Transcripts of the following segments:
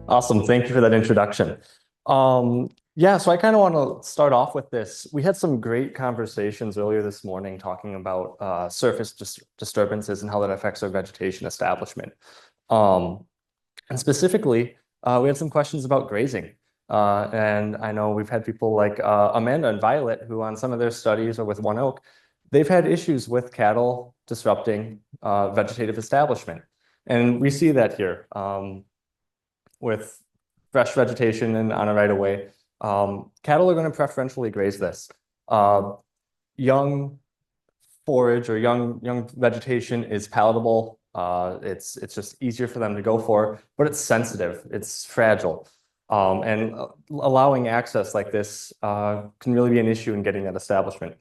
Awesome. Thank you for that introduction. Yeah, so I kind of want to start off with this. We had some great conversations earlier this morning talking about surface disturbances and how that affects our vegetation establishment. Um, and specifically, we had some questions about grazing. And I know we've had people like Amanda and Violet, who on some of their studies or with One Oak, they've had issues with cattle disrupting vegetative establishment. And we see that here. With fresh vegetation and on a right of way. Cattle are going to preferentially graze this. Young forage or young vegetation is palatable. It's just easier for them to go for, but it's sensitive. It's fragile. And allowing access like this can really be an issue in getting that establishment.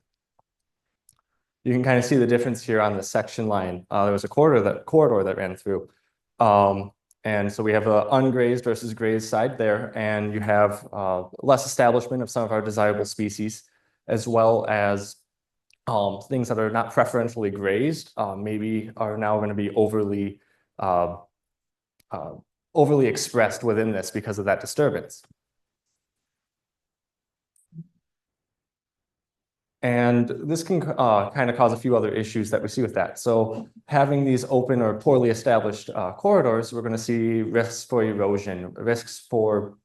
You can kind of see the difference here on the section line. There was a corridor that ran through. And so we have an ungrazed versus grazed side there, and you have less establishment of some of our desirable species, as well as things that are not preferentially grazed, maybe are now going to be overly expressed within this because of that disturbance. And this can kind of cause a few other issues that we see with that. So having these open or poorly established corridors, we're going to see risks for erosion, risks for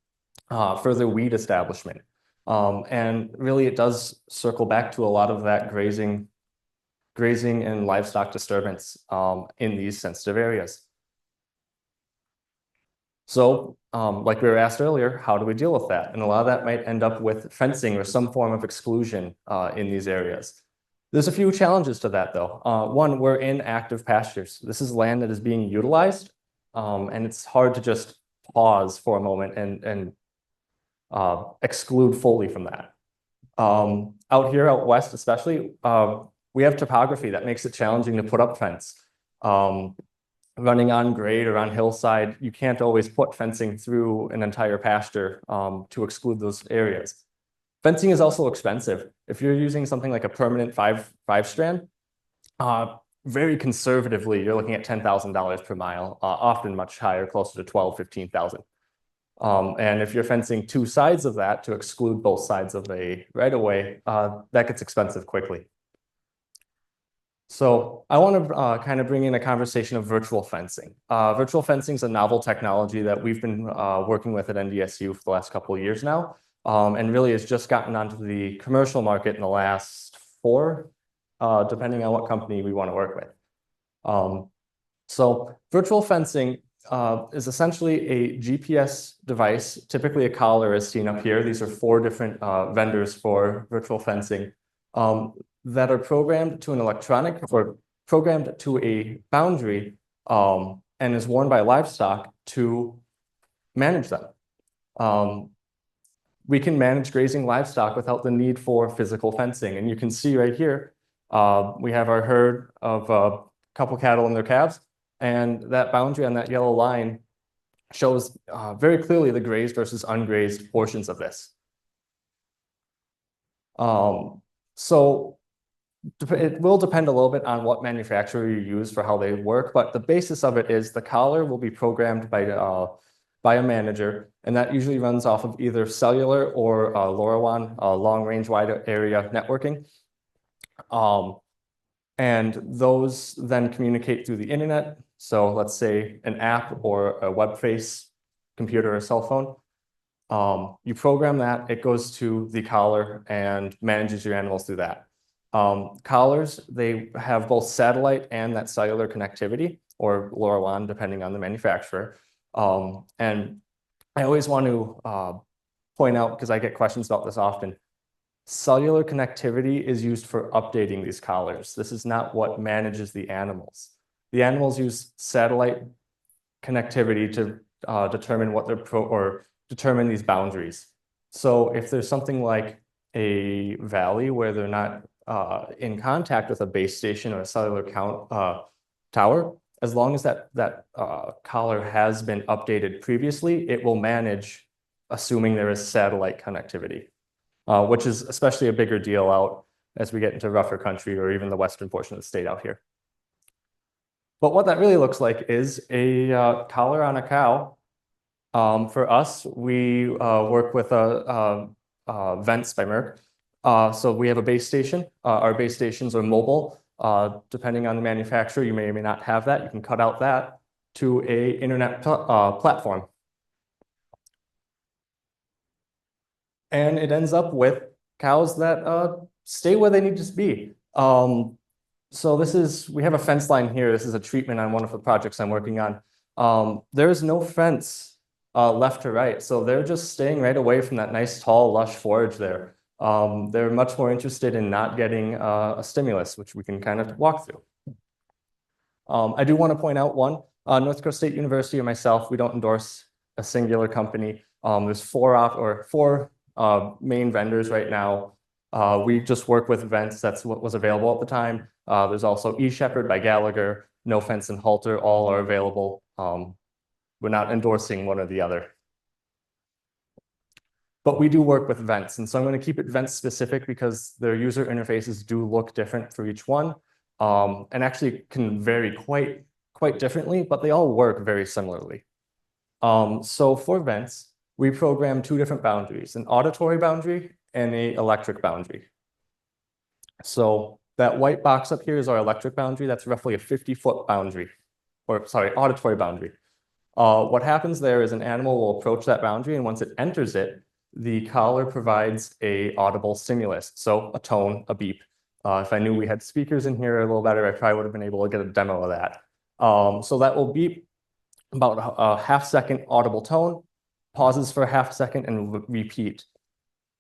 further weed establishment. And really it does circle back to a lot of that grazing and livestock disturbance in these sensitive areas. So like we were asked earlier, how do we deal with that? And a lot of that might end up with fencing or some form of exclusion in these areas. There's a few challenges to that though. One, we're in active pastures. This is land that is being utilized, and it's hard to just pause for a moment and exclude fully from that. Out here, out west especially, we have topography that makes it challenging to put up fence. Running on grade or on hillside, you can't always put fencing through an entire pasture to exclude those areas. Fencing is also expensive. If you're using something like a permanent five strand, very conservatively, you're looking at $10,000 per mile, often much higher, closer to 12, 15,000. And if you're fencing two sides of that to exclude both sides of a right-of-way, that gets expensive quickly. So I want to kind of bring in a conversation of virtual fencing. Virtual fencing is a novel technology that we've been working with at NDSU for the last couple of years now, and really has just gotten onto the commercial market in the last 4, depending on what company we want to work with. So virtual fencing is essentially a GPS device, typically a collar as seen up here. These are 4 different vendors for virtual fencing. That are programmed to an electronic or programmed to a boundary and is worn by livestock to manage them. We can manage grazing livestock without the need for physical fencing. And you can see right here, we have our herd of a couple cattle and their calves, and that boundary on that yellow line shows very clearly the grazed versus ungrazed portions of this. So it will depend a little bit on what manufacturer you use for how they work, but the basis of it is the collar will be programmed by a manager, and that usually runs off of either cellular or LoRaWAN, long-range wide area networking. And those then communicate through the internet. So let's say an app or a web-based computer or cell phone. You program that, it goes to the collar and manages your animals through that. Collars, they have both satellite and that cellular connectivity, or LoRaWAN, depending on the manufacturer. And I always want to point out, because I get questions about this often, cellular connectivity is used for updating these collars. This is not what manages the animals. The animals use satellite connectivity to determine what or determine these boundaries. So if there's something like a valley where they're not in contact with a base station or a cellular tower, as long as that collar has been updated previously, it will manage, assuming there is satellite connectivity, which is especially a bigger deal out as we get into rougher country or even the western portion of the state out here. But what that really looks like is a collar on a cow For us, we work with Vents by Merck. So we have a base station. Our base stations are mobile. Depending on the manufacturer, you may or may not have that. You can cut out that to a internet platform. And it ends up with cows that stay where they need to be. So we have a fence line here. This is a treatment on one of the projects I'm working on. There is no fence left to right. So they're just staying right away from that nice, tall, lush forage there. They're much more interested in not getting a stimulus, which we can kind of walk through. I do want to point out North Dakota State University or myself, we don't endorse a singular company. There's four main vendors right now. We just work with Vents. That's what was available at the time. There's also eShepherd by Gallagher, No Fence and Halter, all are available. We're not endorsing one or the other. But we do work with Vents, and so I'm going to keep it Vents specific because their user interfaces do look different for each one, and actually can vary quite differently, but they all work very similarly. So for Vents, we program two different boundaries, an auditory boundary and an electric boundary. So that white box up here is our electric boundary. That's roughly a 50-foot boundary, or sorry, auditory boundary. What happens there is an animal will approach that boundary, and once it enters it, the collar provides a audible stimulus, so a tone, a beep. If I knew we had speakers in here a little better, I probably would have been able to get a demo of that. So that will beep about a half-second audible tone, pauses for a half second, and repeat.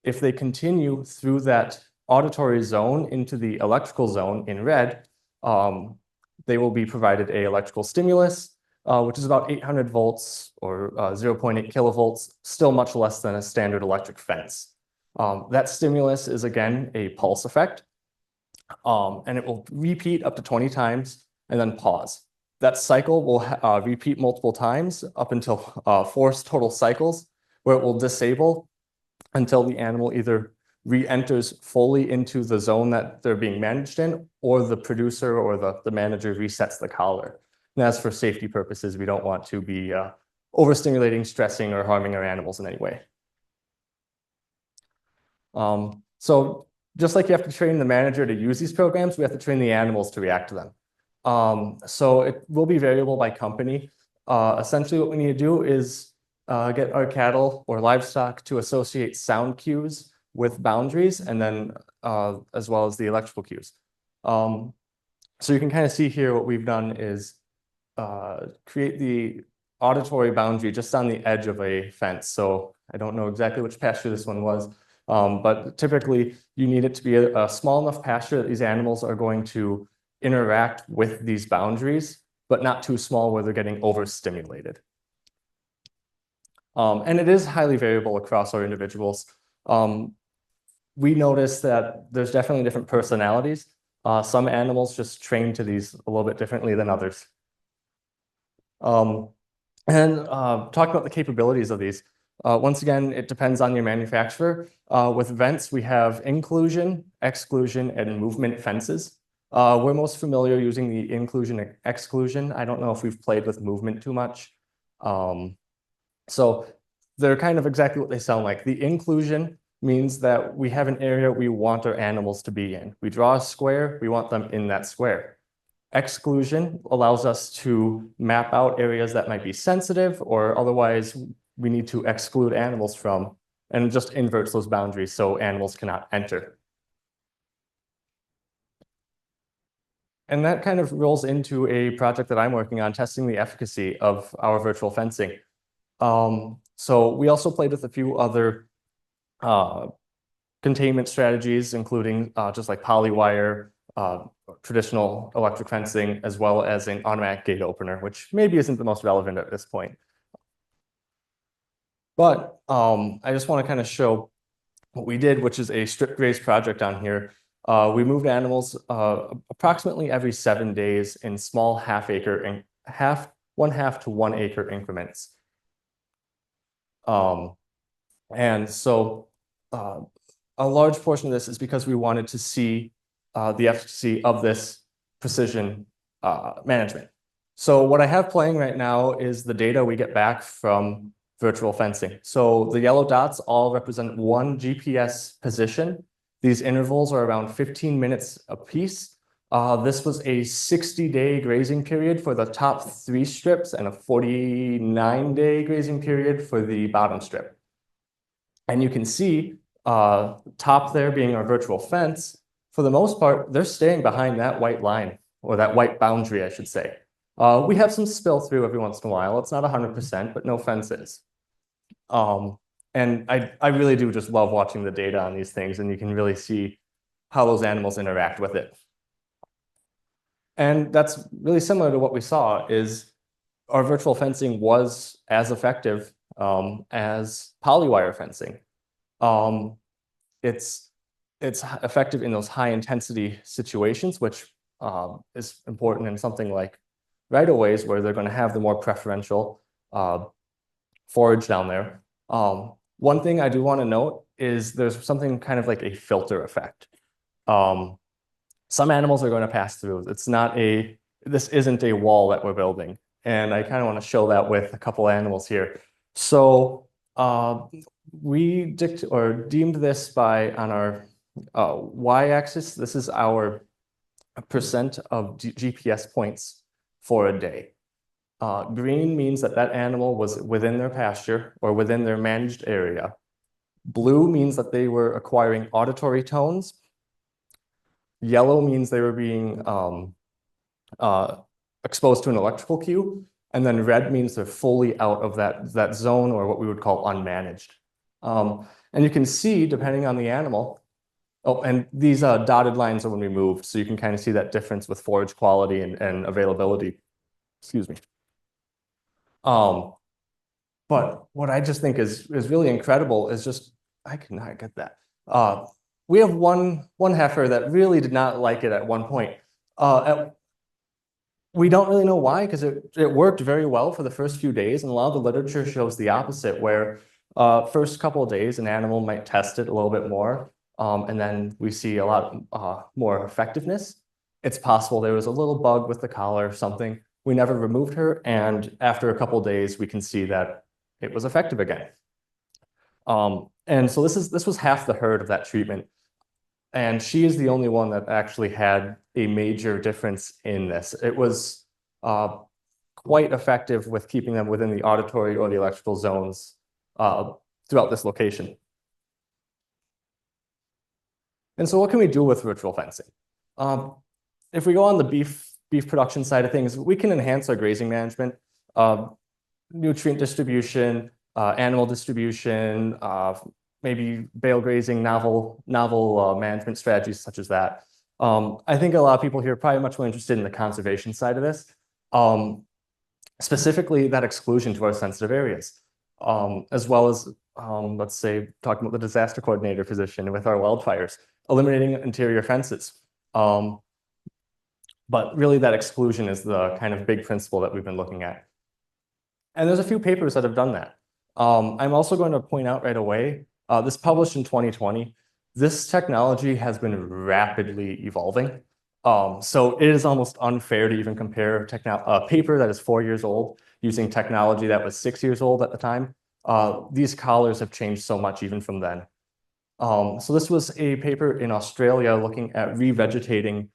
If they continue through that auditory zone into the electrical zone in red, they will be provided a electrical stimulus, which is about 800 volts or 0.8 kilovolts, still much less than a standard electric fence. That stimulus is, again, a pulse effect, and it will repeat up to 20 times and then pause. That cycle will repeat multiple times up until 4 total cycles, where it will disable until the animal either re-enters fully into the zone that they're being managed in, or the producer or the manager resets the collar. And as for safety purposes, we don't want to be overstimulating, stressing, or harming our animals in any way. So just like you have to train the manager to use these programs, we have to train the animals to react to them. So it will be variable by company. Essentially what we need to do is get our cattle or livestock to associate sound cues with boundaries, and then as well as the electrical cues. So you can kind of see here what we've done is create the auditory boundary just on the edge of a fence. So I don't know exactly which pasture this one was, but typically you need it to be a small enough pasture that these animals are going to interact with these boundaries, but not too small where they're getting overstimulated. And it is highly variable across our individuals. We notice that there's definitely different personalities. Some animals just train to these a little bit differently than others. Talking about the capabilities of these, once again, it depends on your manufacturer. With Vents, we have inclusion, exclusion, and movement fences. We're most familiar using the inclusion and exclusion. I don't know if we've played with movement too much. So they're kind of exactly what they sound like. The inclusion means that we have an area we want our animals to be in. We draw a square, we want them in that square. Exclusion allows us to map out areas that might be sensitive or otherwise we need to exclude animals from, and just inverts those boundaries so animals cannot enter. And that kind of rolls into a project that I'm working on, testing the efficacy of our virtual fencing. So we also played with a few other containment strategies, including just like polywire, traditional electric fencing, as well as an automatic gate opener, which maybe isn't the most relevant at this point. But I just want to kind of show what we did, which is a strip graze project on here. We moved animals approximately every 7 days in small 1/2 to 1 acre increments. And so a large portion of this is because we wanted to see the efficacy of this precision management. So what I have playing right now is the data we get back from virtual fencing. So the yellow dots all represent one GPS position. These intervals are around 15 minutes apiece. This was a 60-day grazing period for the top 3 strips and a 49-day grazing period for the bottom strip. And you can see top there being our virtual fence. For the most part, they're staying behind that white line, or that white boundary, I should say. We have some spill through every once in a while. It's not 100%, but no fences. And I really do just love watching the data on these things, and you can really see how those animals interact with it. And that's really similar to what we saw, is our virtual fencing was as effective as polywire fencing. It's effective in those high intensity situations, which is important in something like right-of-ways, where they're going to have the more preferential forage down there. One thing I do want to note is there's something kind of like a filter effect. Some animals are going to pass through. This isn't a wall that we're building. And I kind of want to show that with a couple animals here. So we deemed this on our y-axis. This is our percent of GPS points for a day. Green means that animal was within their pasture or within their managed area. Blue means that they were acquiring auditory tones. Yellow means they were being exposed to an electrical cue. And then red means they're fully out of that zone, or what we would call unmanaged. And you can see, depending on the animal, and these dotted lines are when we moved, so you can kind of see that difference with forage quality and availability. Excuse me. But what I just think is really incredible is just, I cannot get that. We have one heifer that really did not like it at one point. We don't really know why, because it worked very well for the first few days, and a lot of the literature shows the opposite, where first couple of days an animal might test it a little bit more, and then we see a lot more effectiveness. It's possible there was a little bug with the collar or something. We never removed her, and after a couple of days we can see that it was effective again. And so this was half the herd of that treatment. And she is the only one that actually had a major difference in this. It was quite effective with keeping them within the auditory or the electrical zones throughout this location. And so what can we do with virtual fencing? If we go on the beef production side of things, we can enhance our grazing management, nutrient distribution, animal distribution, maybe bale grazing, novel management strategies such as that. I think a lot of people here are probably much more interested in the conservation side of this, specifically that exclusion to our sensitive areas, as well as, let's say, talking about the disaster coordinator position with our wildfires, eliminating interior fences. But really that exclusion is the kind of big principle that we've been looking at. And there's a few papers that have done that. I'm also going to point out right away, this published in 2020, this technology has been rapidly evolving. So it is almost unfair to even compare a paper that is 4 years old using technology that was 6 years old at the time. These collars have changed so much even from then. So this was a paper in Australia looking at revegetating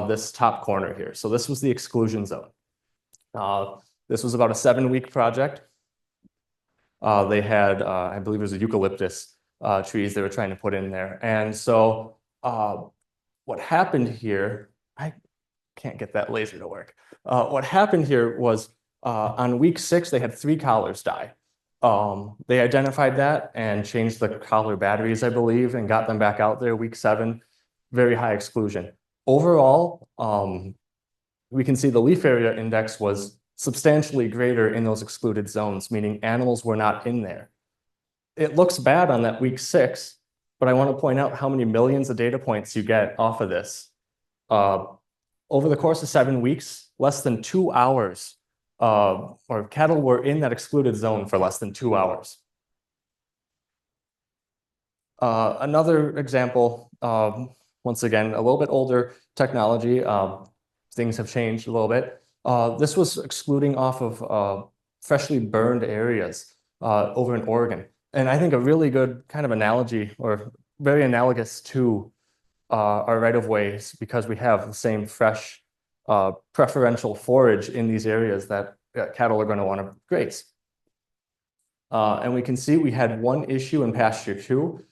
this top corner here. So this was the exclusion zone. This was about a 7-week project. They had, I believe it was a eucalyptus trees they were trying to put in there. And so what happened here, I can't get that laser to work. What happened here was on week 6, they had 3 collars die. They identified that and changed the collar batteries, I believe, and got them back out there. Week 7, very high exclusion. Overall, we can see the leaf area index was substantially greater in those excluded zones, meaning animals were not in there. It looks bad on that week 6, but I want to point out how many millions of data points you get off of this. Over the course of 7 weeks, less than 2 hours, or cattle were in that excluded zone for less than 2 hours. Another example, once again, a little bit older technology. Things have changed a little bit. This was excluding off of freshly burned areas. over in Oregon. And I think a really good kind of analogy, or very analogous to our right-of-ways, because we have the same fresh preferential forage in these areas that cattle are going to want to graze. And we can see we had one issue in pasture 2.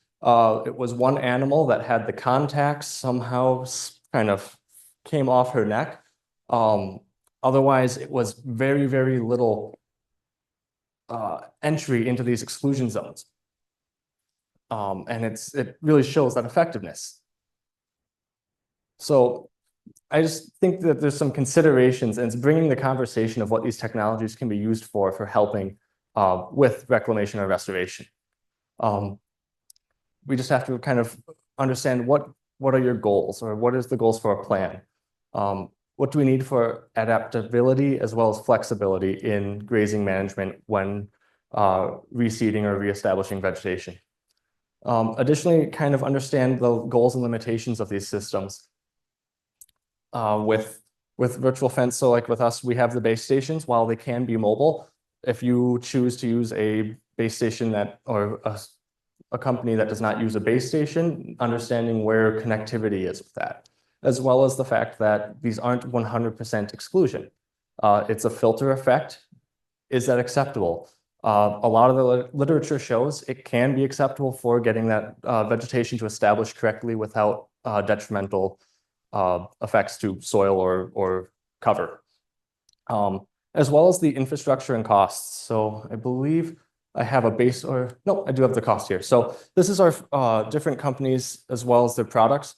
It was one animal that had the contacts somehow kind of came off her neck. Otherwise, it was very, very little entry into these exclusion zones. And it really shows that effectiveness. So I just think that there's some considerations, and it's bringing the conversation of what these technologies can be used for helping with reclamation or restoration. We just have to kind of understand what are your goals, or what is the goals for a plan? What do we need for adaptability as well as flexibility in grazing management when reseeding or reestablishing vegetation? Additionally, kind of understand the goals and limitations of these systems. With virtual fence, so like with us, we have the base stations. While they can be mobile, if you choose to use a base station or a company that does not use a base station, understanding where connectivity is with that, as well as the fact that these aren't 100% exclusion. It's a filter effect. Is that acceptable? A lot of the literature shows it can be acceptable for getting that vegetation to establish correctly without detrimental effects to soil or cover, as well as the infrastructure and costs. So I believe I have a base, or no, I do have the cost here. So this is our different companies as well as their products.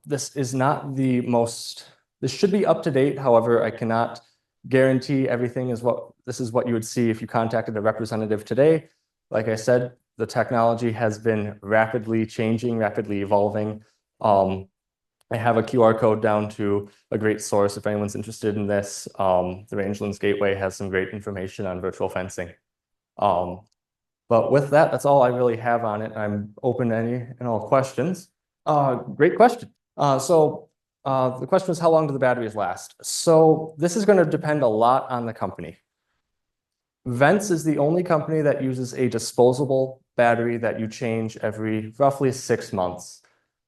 This is not the most, this should be up to date. However, I cannot guarantee everything this is what you would see if you contacted a representative today. Like I said, the technology has been rapidly changing, rapidly evolving. I have a QR code down to a great source if anyone's interested in this. The Rangelands Gateway has some great information on virtual fencing. But with that, that's all I really have on it. I'm open to any and all questions. Great question. The question was, how long do the batteries last? So this is going to depend a lot on the company. Vents is the only company that uses a disposable battery that you change every roughly 6 months.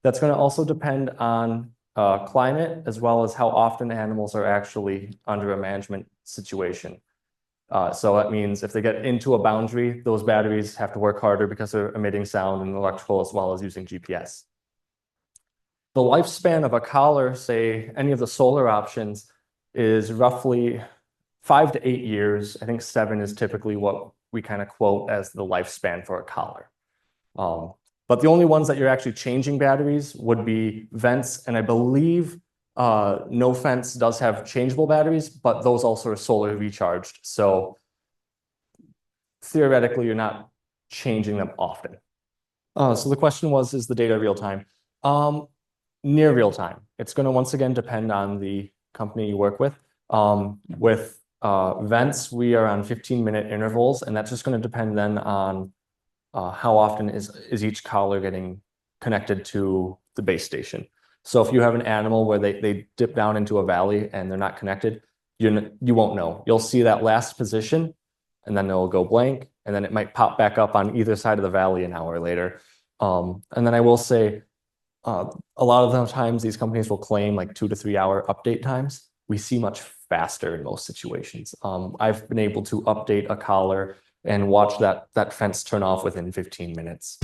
That's going to also depend on climate, as well as how often animals are actually under a management situation. So that means if they get into a boundary, those batteries have to work harder because they're emitting sound and electrical, as well as using GPS. The lifespan of a collar, say any of the solar options, is roughly 5 to 8 years. I think 7 is typically what we kind of quote as the lifespan for a collar. But the only ones that you're actually changing batteries would be vents, and I believe No Fence does have changeable batteries, but those also are solar recharged. So theoretically, you're not changing them often. So the question was, is the data real time? Near real time. It's going to once again depend on the company you work with. With vents, we are on 15-minute intervals, and that's just going to depend then on how often is each collar getting connected to the base station. So if you have an animal where they dip down into a valley and they're not connected, you won't know. You'll see that last position, and then it'll go blank, and then it might pop back up on either side of the valley an hour later. And then I will say, a lot of the times these companies will claim like 2 to 3 hour update times. We see much faster in most situations. I've been able to update a collar and watch that fence turn off within 15 minutes.